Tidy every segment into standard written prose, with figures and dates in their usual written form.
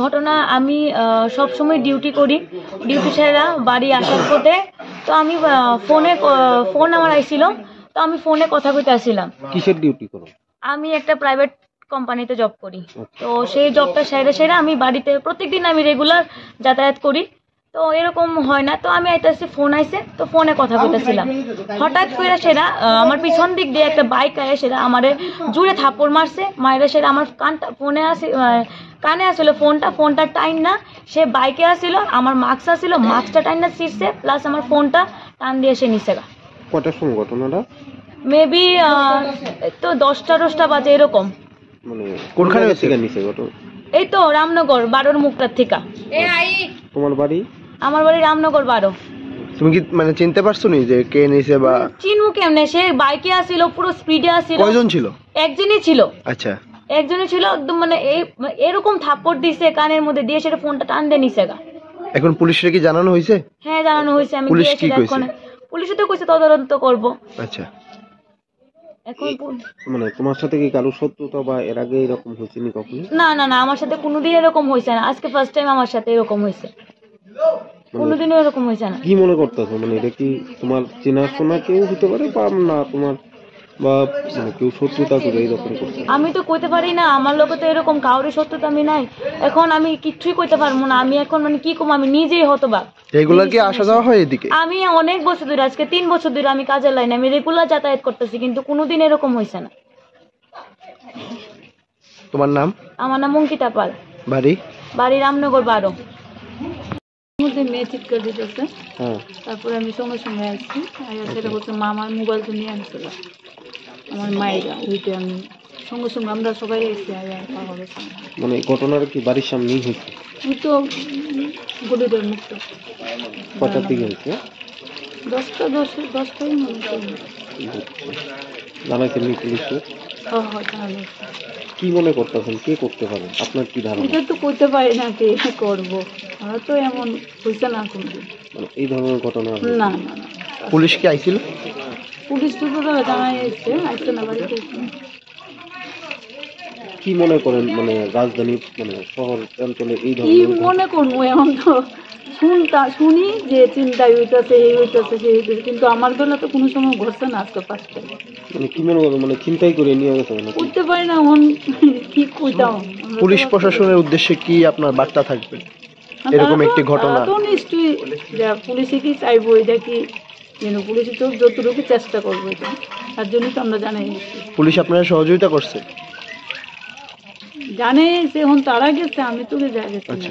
ঘটনা আমি সব সময় ডিউটি করি, ডিউটি সেরা বাড়ি আসার পথে তো আমি ফোন আমার আইছিল, তো আমি ফোনে কথা কইতে আসছিলাম। কিসের ডিউটি করো? আমি একটা প্রাইভেট কোম্পানিতে জব করি। তো সেই জবটা সেরা আমি বাড়িতে প্রত্যেকদিন আমি রেগুলার যাতায়াত করি, তো এরকম হয় না। তো আমি আইতেছি, ফোন আইছে, তো ফোনে কথা বলতেছিলাম। হঠাৎ করে সেরা আমার পিছন দিক দিয়ে একটা বাইক আয় সেরা আমারে জুড়ে থাপ্পড় মারছে। মায়েরা সেরা আমার কানে আসছিল ফোনটা টাইন না, সে বাইকে আসছিল, আমার মাস্ক আসছিল, মাস্কটা টাইন না ছিঁড়ছে, প্লাস আমার ফোনটা টান দিয়ে সে নিচে। কটার সময় ঘটনাটা? মেবি তো 10টা বাজে এরকম। মানে কোনখানে হয়েছে নিচে ঘটনা? এই তো রামনগর 12 মুখটার থেকে। তোমার বাড়ি? আমার বাড়ি রামনগর 12। তুমি কি মানে চিনতে পারছো নি যে কে নিচে? বা চিনবো কেমনে, সে বাইকে আসছিল, পুরো স্পিডে আসছিল। কয়জন ছিল? একজনই ছিল। আচ্ছা, একজনই ছিল, একদম মানে এরকম থাপ্পড় দিছে কানের মধ্যে দিয়ে, সেটা ফোনটা টান দিয়ে নিছে। এখন পুলিশে কি জানানো হয়েছে? হ্যাঁ, জানানো হয়েছে। আমি পুলিশ কি কইছে? পুলিশে তো কইছে তদন্ত করব। আচ্ছা, এখন মানে তোমার সাথে কি কারো শত্রুতা বা এর আগে এরকম হয়েছে নি কখনো? না না না, আমার সাথে কোনোদিন এরকম হয়েছে না, আজকে ফার্স্ট টাইম আমার সাথে এরকম হয়েছে। কোনোদিনও এরকম হয়েছে না। কি মনে করতেছো? মানে এটা কি তোমার চেনাশোনা কেউ হতে পারে বা না তোমার, বা মানে কেউ শত্রুতা করে এরকম করছে? আমি তো কইতে পারি না, আমার লোকে তো এরকম কাউরে শত্রুতা আমি নাই। এখন আমি কিচ্ছুই কইতে পারবো না। আমি এখন মানে কি কম, আমি নিজেই হতবাক। রেগুলার কি আসা যাওয়া হয় এদিকে? আমি অনেক বছর ধরে, আজকে 3 বছর ধরে আমি কাজের লাইনে, আমি রেগুলার যাতায়াত করতেছি, কিন্তু কোনোদিন এরকম হয়েছে না। তোমার নাম? আমার নাম অঙ্কিতা পাল। বাড়ি রামনগর 12। মেয়ে চিৎকার দিতেছে, তারপরে আমি সঙ্গে সঙ্গে আসছি। সেটা বলছে মা আমার মোবাইল তো নিয়ে আনছিল আমার মায়েরা, ওইটা আমি সঙ্গে সঙ্গে আমরা সবাই এসে মানে ঘটনার কি বাড়ির সামনেই হয়েছে? ওই তো গরিবের মুক্ত। কটার দিকে হয়েছে? 10টাই মনে হয়। জানাইছেন পুলিশে? কি মনে করতেছেন কে করতে পারে? আপনার কি ধারণা? এটা তো করতে পারি না, কে করবো, আমরা তো এমন হয়েছে না কোনদিন। মানে এই ধরনের ঘটনা না না না। পুলিশ কি আইছিল? পুলিশ তো জানাই আসছে না বাড়িতে। কি মনে করেন মানে রাজধানী মানে শহর অঞ্চলে এই কি ধরনের মনে করবো, এখন তো শুনি যে চিন্তায় হইতেছে, এই হইতেছে, সেই হইতেছে, কিন্তু আমার বেলা তো কোনো সময় ঘটছে না। আজকে ফার্স্টে মানে কি মনে করেন, মানে চিন্তাই করে নিয়ে গেছে? করতে পারি না এখন কি কইতাম। পুলিশ প্রশাসনের উদ্দেশ্যে কি আপনার বার্তা থাকবে এরকম একটি ঘটনা? তো নিশ্চয়ই পুলিশে কি চাইবো, এটা কি পুলিশে তো যতটুকু চেষ্টা করবো, এটা তার জন্যই তো আমরা জানাই। পুলিশ আপনারা সহযোগিতা করছে? জানে যে এখন তারা গেছে, আমি তো যাই গেছি।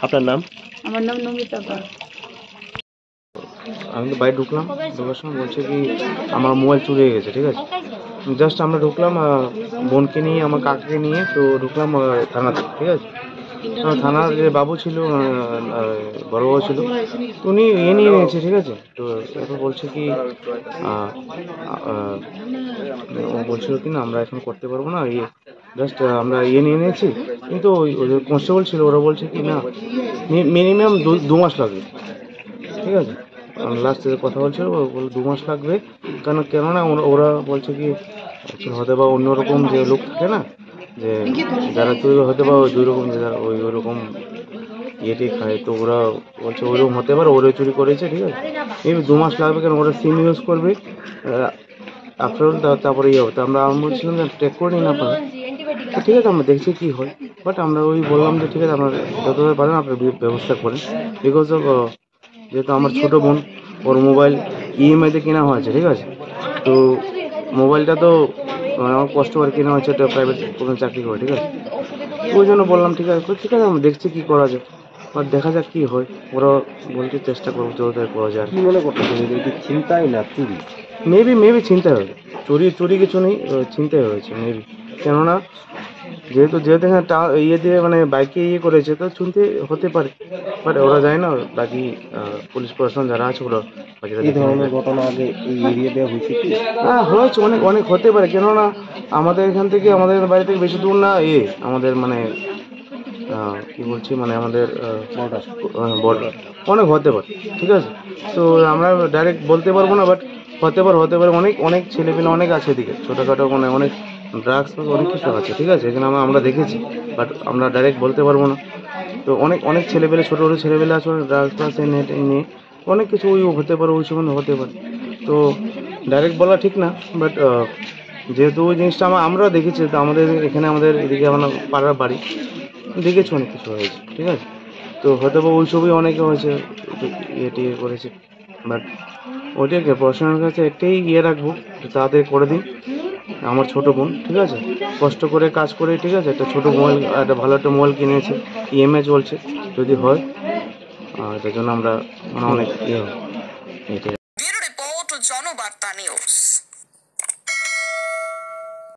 আপনার নাম? আমার নাম নমিতা পাল। আমি তো বাইরে ঢুকলাম, ঢোকার সময় বলছে কি আমার মোবাইল চুরি হয়ে গেছে। ঠিক আছে, জাস্ট আমরা ঢুকলাম, বোনকে নিয়ে আমার কাকাকে নিয়ে তো ঢুকলাম থানাতে। ঠিক আছে, থানার যে বাবু ছিল, বড় বাবু ছিল, উনি নিয়ে নিয়েছে। ঠিক আছে, তো এরপর বলছে কি ও বলছিল কি না আমরা এখন করতে পারবো না, জাস্ট আমরা নিয়ে নিয়েছি। কিন্তু ওই কনস্টেবল ছিল, ওরা বলছে কি না মিনিমাম 2 মাস লাগবে। ঠিক আছে, লাস্টে কথা বলছিল, 2 মাস লাগবে। কেননা ওরা বলছে কি হয়তো বা অন্যরকম যে লোক থাকে না, যে যারা চুরি হতে পারে ওই 2 রকম, যারা ওই রকম ইয়েটি খায়, তো ওরা বলছে ওইরকম হতে পারে, ওরা চুরি করেছে। ঠিক আছে, এই 2 মাস লাগবে, কেন ওরা সিম ইউজ করবে আফটার অল, তারপরে ইয়ে হবে। তো আমরা বলছিলাম যে ট্রেক করে নিন আপনারা। তো তো ঠিক আছে আমরা দেখছি কি হয়, বাট আমরা ওই বললাম যে ঠিক আছে আপনার যতটা পারেন আপনার ব্যবস্থা করেন, বিকজ অফ যেহেতু আমার ছোটো বোন ওর মোবাইল ইএমআইতে কেনা হয়েছে, ঠিক আছে। তো মোবাইলটা তো আমার কষ্ট করে কেনা হয়েছে, এটা প্রাইভেট কোনো চাকরি করে, ঠিক আছে। ওই জন্য বললাম ঠিক আছে আমরা দেখছি কি করা যায়, বাট দেখা যাক কি হয়। ওরা বলতে চেষ্টা করবো যতটা করা যায়। কি মনে করতেছেন এটা কি চিন্তাই না চুরি? মেবি চিন্তা হয়েছে, চুরি কিছু নেই, চিন্তাই হয়েছে মেবি। কেননা যেহেতু এখানে ইয়ে দিয়ে মানে বাইকে ইয়ে করেছে, তো শুনতে হতে পারে, বাট ওরা যায় না, বাকি পুলিশ প্রশাসন যারা আছে ওরা বাকিটা এই দেখে ধরনের নেবে। ঘটনা আগে এই এরিয়া দেওয়া হয়েছে কি? হ্যাঁ হয়েছে, অনেক হতে পারে, কেননা আমাদের এখান থেকে আমাদের বাড়ি থেকে বেশি দূর না আমাদের মানে কি বলছি মানে আমাদের বর্ডার অনেক হতে পারে, ঠিক আছে। তো আমরা ডাইরেক্ট বলতে পারবো না, বাট হতে পারে অনেক ছেলেপেলে অনেক আছে এদিকে, ছোটোখাটো মানে অনেক ড্রাগস অনেক কিছু আছে, ঠিক আছে। এখানে আমরা দেখেছি, বাট আমরা ডাইরেক্ট বলতে পারবো না। তো অনেক ছেলেপেলে ছোটো ছেলেপেলে আছে, ড্রাগস প্লাস নেট নিয়ে অনেক কিছু ওই হতে পারে, ওই সম্বন্ধে হতে পারে। তো ডাইরেক্ট বলা ঠিক না, বাট যেহেতু ওই জিনিসটা আমরা দেখেছি, তো আমাদের এখানে আমাদের এদিকে আমার পাড়ার বাড়ি দেখেছি অনেক কিছু হয়েছে, ঠিক আছে। তো হয়তো বা ওই ছবি অনেকে হয়েছে টিয়ে করেছে, বাট ওইটাকে পড়াশোনার কাছে একটাই রাখবো, তাড়াতাড়ি করে দিন আমার ছোটো বোন, ঠিক আছে। কষ্ট করে কাজ করে, ঠিক আছে, একটা ছোটো মোবাইল, একটা ভালো একটা মোবাইল কিনেছে, ইএমআই চলছে, যদি হয় এটার জন্য আমরা মানে অনেক হবে এটাই।